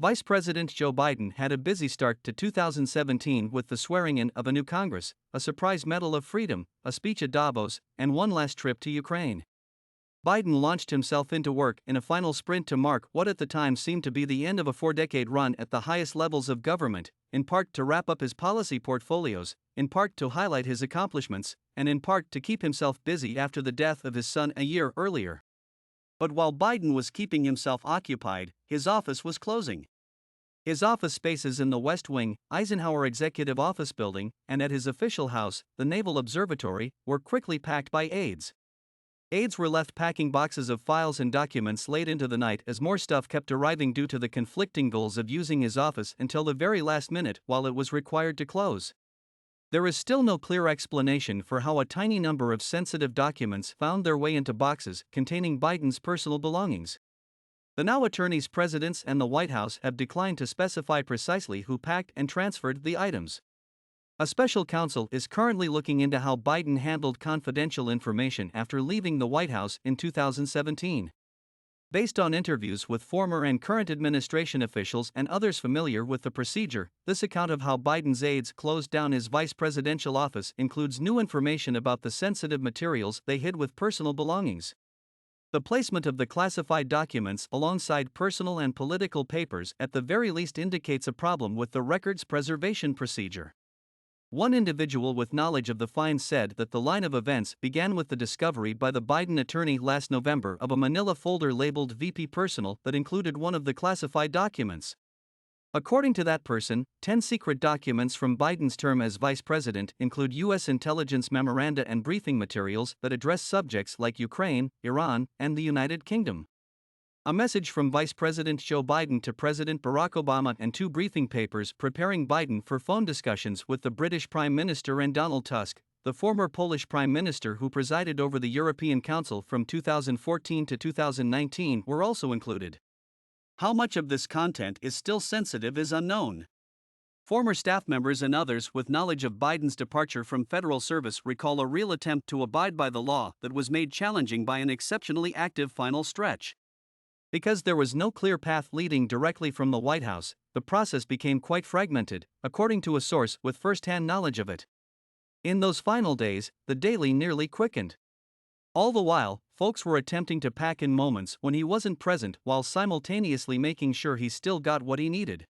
Vice President Joe Biden had a busy start to 2017 with the swearing-in of a new Congress, a surprise Medal of Freedom, a speech at Davos, and one last trip to Ukraine. Biden launched himself into work in a final sprint to mark what at the time seemed to be the end of a four-decade run at the highest levels of government, in part to wrap up his policy portfolios, in part to highlight his accomplishments, and in part to keep himself busy after the death of his son a year earlier. But while Biden was keeping himself occupied, his office was closing. His office spaces in the West Wing, Eisenhower Executive Office Building, and at his official house, the Naval Observatory, were quickly packed by aides. Aides were left packing boxes of files and documents late into the night as more stuff kept arriving due to the conflicting goals of using his office until the very last minute while it was required to close. There is still no clear explanation for how a tiny number of sensitive documents found their way into boxes containing Biden's personal belongings. The now attorneys, presidents, and the White House have declined to specify precisely who packed and transferred the items. A special counsel is currently looking into how Biden handled confidential information after leaving the White House in 2017. Based on interviews with former and current administration officials and others familiar with the procedure, this account of how Biden's aides closed down his vice presidential office includes new information about the sensitive materials they hid with personal belongings. The placement of the classified documents alongside personal and political papers at the very least indicates a problem with the records preservation procedure. One individual with knowledge of the find said that the line of events began with the discovery by the Biden attorney last November of a manila folder labeled VP Personal that included one of the classified documents. According to that person, 10 secret documents from Biden's term as vice president include U.S. intelligence memoranda and briefing materials that address subjects like Ukraine, Iran, and the United Kingdom. A message from Vice President Joe Biden to President Barack Obama and two briefing papers preparing Biden for phone discussions with the British Prime Minister and Donald Tusk, the former Polish Prime Minister who presided over the European Council from 2014 to 2019, were also included. How much of this content is still sensitive is unknown. Former staff members and others with knowledge of Biden's departure from federal service recall a real attempt to abide by the law that was made challenging by an exceptionally active final stretch. Because there was no clear path leading directly from the White House, the process became quite fragmented, according to a source with first-hand knowledge of it. In those final days, the daily nearly quickened. All the while, folks were attempting to pack in moments when he wasn't present while simultaneously making sure he still got what he needed.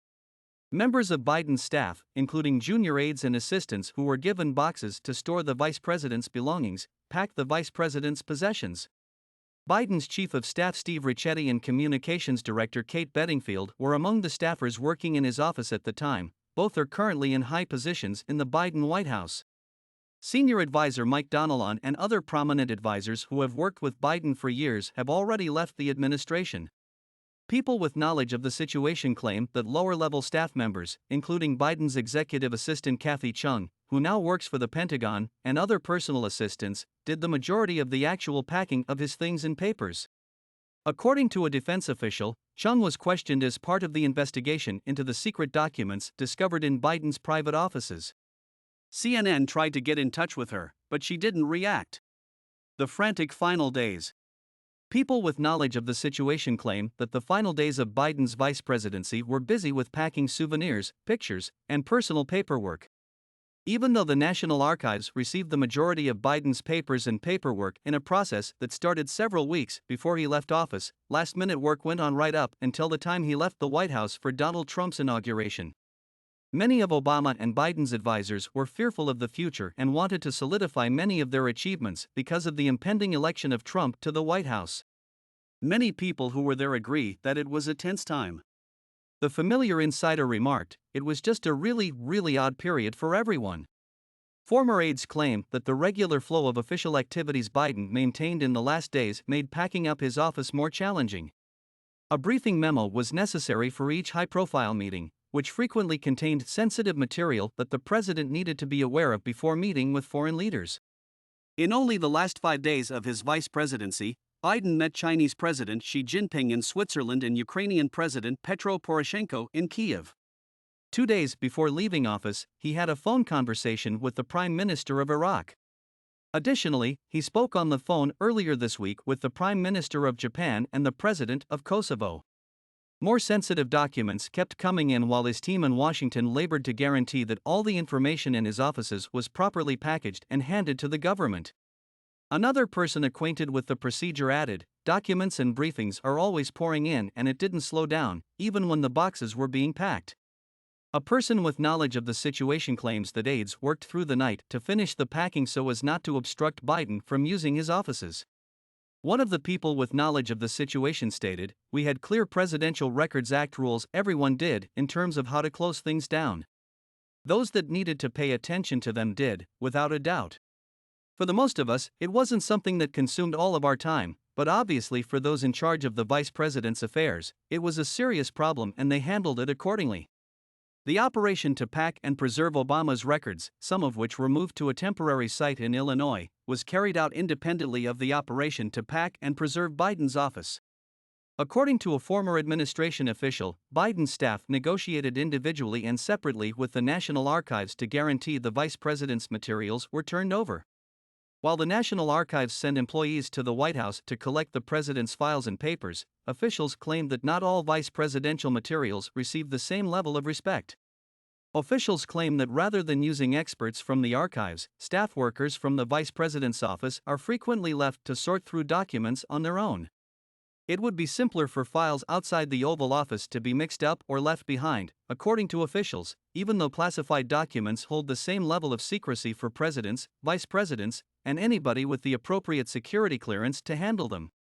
Members of Biden's staff, including junior aides and assistants who were given boxes to store the vice president's belongings, packed the vice president's possessions. Biden's chief of staff Steve Ricchetti and communications director Kate Bedingfield were among the staffers working in his office at the time. Both are currently in high positions in the Biden White House. Senior advisor Mike Donilon and other prominent advisors who have worked with Biden for years have already left the administration. People with knowledge of the situation claim that lower-level staff members, including Biden's executive assistant Kathy Chung, who now works for the Pentagon, and other personal assistants, did the majority of the actual packing of his things and papers. According to a defense official, Chung was questioned as part of the investigation into the secret documents discovered in Biden's private offices. CNN tried to get in touch with her, but she didn't react. The frantic final days. People with knowledge of the situation claim that the final days of Biden's vice presidency were busy with packing souvenirs, pictures, and personal paperwork. Even though the National Archives received the majority of Biden's papers and paperwork in a process that started several weeks before he left office, last-minute work went on right up until the time he left the White House for Donald Trump's inauguration. Many of Obama and Biden's advisors were fearful of the future and wanted to solidify many of their achievements because of the impending election of Trump to the White House. Many people who were there agree that it was a tense time. The familiar insider remarked, "It was just a really odd period for everyone." Former aides claim that the regular flow of official activities Biden maintained in the last days made packing up his office more challenging. A briefing memo was necessary for each high-profile meeting, which frequently contained sensitive material that the president needed to be aware of before meeting with foreign leaders. In only the last 5 days of his vice presidency, Biden met Chinese President Xi Jinping in Switzerland and Ukrainian President Petro Poroshenko in Kiev. 2 days before leaving office, he had a phone conversation with the Prime Minister of Iraq. Additionally, he spoke on the phone earlier this week with the Prime Minister of Japan and the President of Kosovo. More sensitive documents kept coming in while his team in Washington labored to guarantee that all the information in his offices was properly packaged and handed to the government. Another person acquainted with the procedure added, "Documents and briefings are always pouring in, and it didn't slow down, even when the boxes were being packed." A person with knowledge of the situation claims that aides worked through the night to finish the packing so as not to obstruct Biden from using his offices. One of the people with knowledge of the situation stated, "We had clear Presidential Records Act rules everyone did in terms of how to close things down. Those that needed to pay attention to them did, without a doubt. For the most of us, it wasn't something that consumed all of our time, but obviously for those in charge of the vice president's affairs, it was a serious problem and they handled it accordingly." The operation to pack and preserve Obama's records, some of which were moved to a temporary site in Illinois, was carried out independently of the operation to pack and preserve Biden's office. According to a former administration official, Biden's staff negotiated individually and separately with the National Archives to guarantee the vice president's materials were turned over. While the National Archives sent employees to the White House to collect the president's files and papers, officials claimed that not all vice presidential materials received the same level of respect. Officials claim that rather than using experts from the archives, staff workers from the vice president's office are frequently left to sort through documents on their own. It would be simpler for files outside the Oval Office to be mixed up or left behind, according to officials, even though classified documents hold the same level of secrecy for presidents, vice presidents, and anybody with the appropriate security clearance to handle them.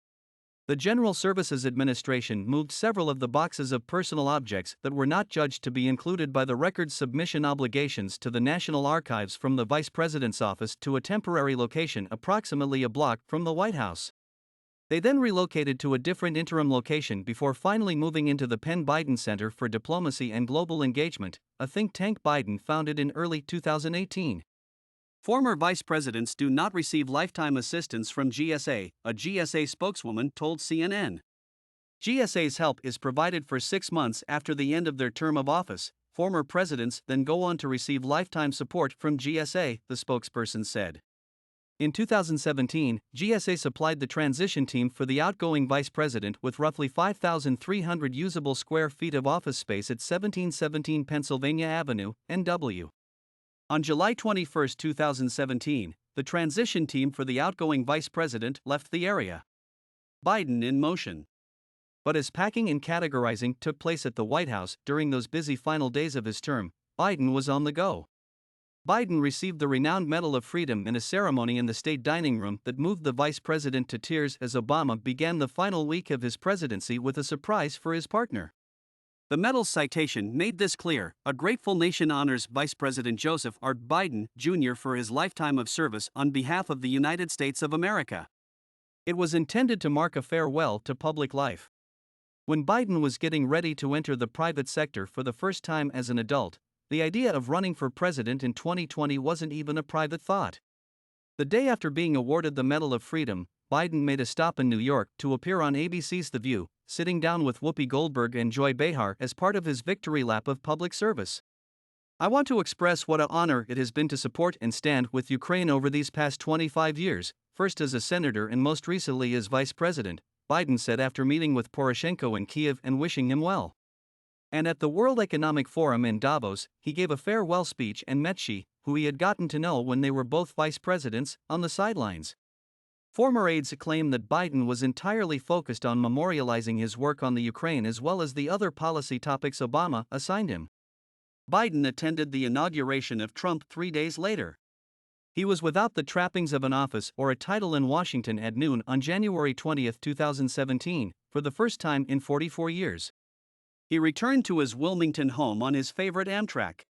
The General Services Administration moved several of the boxes of personal objects that were not judged to be included by the records submission obligations to the National Archives from the Vice President's office to a temporary location approximately a block from the White House. They then relocated to a different interim location before finally moving into the Penn Biden Center for Diplomacy and Global Engagement, a think tank Biden founded in early 2018. Former vice presidents do not receive lifetime assistance from GSA, a GSA spokeswoman told CNN. GSA's help is provided for 6 months after the end of their term of office. Former presidents then go on to receive lifetime support from GSA, the spokesperson said. In 2017, GSA supplied the transition team for the outgoing vice president with roughly 5,300 usable square feet of office space at 1717 Pennsylvania Avenue, NW. On July 21, 2017, the transition team for the outgoing vice president left the area. Biden in motion. But as packing and categorizing took place at the White House during those busy final days of his term, Biden was on the go. Biden received the renowned Medal of Freedom in a ceremony in the state dining room that moved the vice president to tears as Obama began the final week of his presidency with a surprise for his partner. The medal's citation made this clear: "A grateful nation honors Vice President Joseph R. Biden, Jr. for his lifetime of service on behalf of the United States of America." It was intended to mark a farewell to public life. When Biden was getting ready to enter the private sector for the first time as an adult, the idea of running for president in 2020 wasn't even a private thought. The day after being awarded the Medal of Freedom, Biden made a stop in New York to appear on ABC's The View, sitting down with Whoopi Goldberg and Joy Behar as part of his victory lap of public service. "I want to express what an honor it has been to support and stand with Ukraine over these past 25 years, first as a senator and most recently as vice president," Biden said after meeting with Poroshenko in Kiev and wishing him well. And at the World Economic Forum in Davos, he gave a farewell speech and met Xi, who he had gotten to know when they were both vice presidents, on the sidelines. Former aides claim that Biden was entirely focused on memorializing his work on the Ukraine as well as the other policy topics Obama assigned him. Biden attended the inauguration of Trump 3 days later. He was without the trappings of an office or a title in Washington at noon on January 20, 2017, for the first time in 44 years. He returned to his Wilmington home on his favorite Amtrak.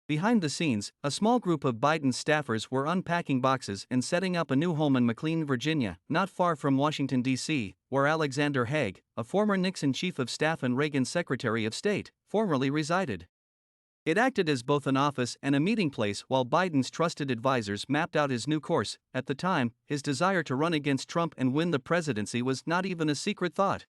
Behind the scenes, a small group of Biden's staffers were unpacking boxes and setting up a new home in McLean, Virginia, not far from Washington, D.C., where Alexander Haig, a former Nixon chief of staff and Reagan Secretary of State, formerly resided. It acted as both an office and a meeting place while Biden's trusted advisors mapped out his new course. At the time, his desire to run against Trump and win the presidency was not even a secret thought.